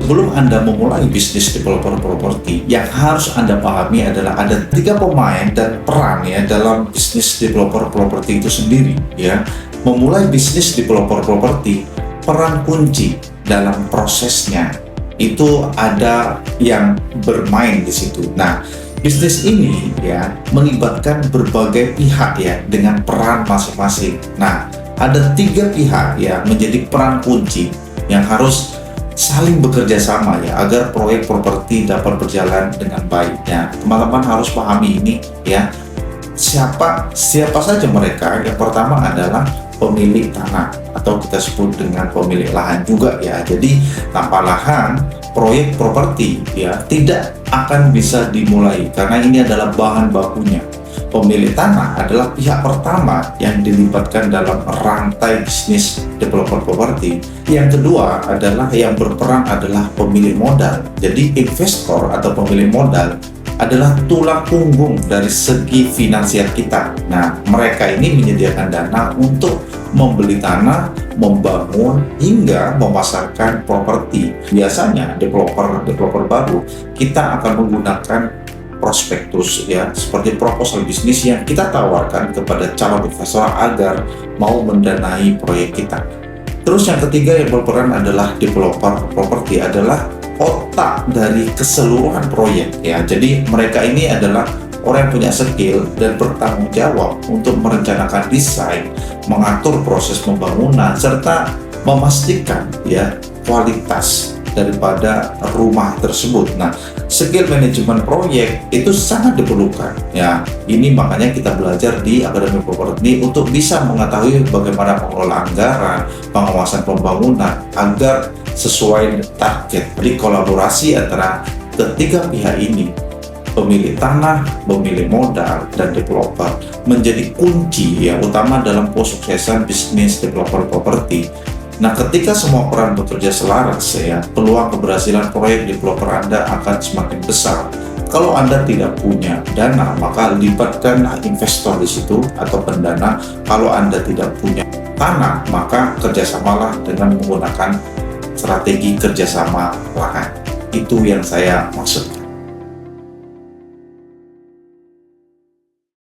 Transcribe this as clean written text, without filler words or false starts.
Sebelum Anda memulai bisnis developer properti, yang harus Anda pahami adalah ada 3 pemain dan peran ya dalam bisnis developer properti itu sendiri ya. Memulai bisnis developer properti, peran kunci dalam prosesnya itu ada yang bermain di situ. Nah, bisnis ini ya melibatkan berbagai pihak ya dengan peran masing-masing. Nah, ada 3 pihak ya menjadi peran kunci yang harus saling bekerja sama ya agar proyek properti dapat berjalan dengan baik. Ya, teman-teman harus pahami ini ya. Siapa saja mereka? Yang pertama adalah pemilik tanah atau kita sebut dengan pemilik lahan juga ya. Jadi tanpa lahan proyek properti ya tidak akan bisa dimulai karena ini adalah bahan bakunya. Pemilik tanah adalah pihak pertama yang dilibatkan dalam rantai bisnis developer properti. Yang kedua adalah yang berperan adalah pemilik modal. Jadi investor atau pemilik modal adalah tulang punggung dari segi finansial kita. Nah, mereka ini menyediakan dana untuk membeli tanah, membangun, hingga memasarkan properti. Biasanya developer baru, kita akan menggunakan prospektus ya, seperti proposal bisnis yang kita tawarkan kepada calon investor agar mau mendanai proyek kita. Terus yang ketiga yang berperan adalah developer properti, adalah otak dari keseluruhan proyek ya. Jadi mereka ini adalah orang yang punya skill dan bertanggung jawab untuk merencanakan desain, mengatur proses pembangunan, serta memastikan ya kualitas daripada rumah tersebut. Nah, skill manajemen proyek itu sangat diperlukan ya. Ini makanya kita belajar di Akademi Properti untuk bisa mengetahui bagaimana pengelola anggaran, pengawasan pembangunan agar sesuai target. Jadi kolaborasi antara ketiga pihak ini, pemilik tanah, pemilik modal, dan developer, menjadi kunci yang utama dalam kesuksesan bisnis developer properti. Nah, ketika semua peran bekerja selaras ya, peluang keberhasilan proyek developer Anda akan semakin besar. Kalau Anda tidak punya dana, maka libatkanlah investor di situ atau pendana. Kalau Anda tidak punya tanah, maka kerjasamalah dengan menggunakan strategi kerjasama lahan. Itu yang saya maksudkan.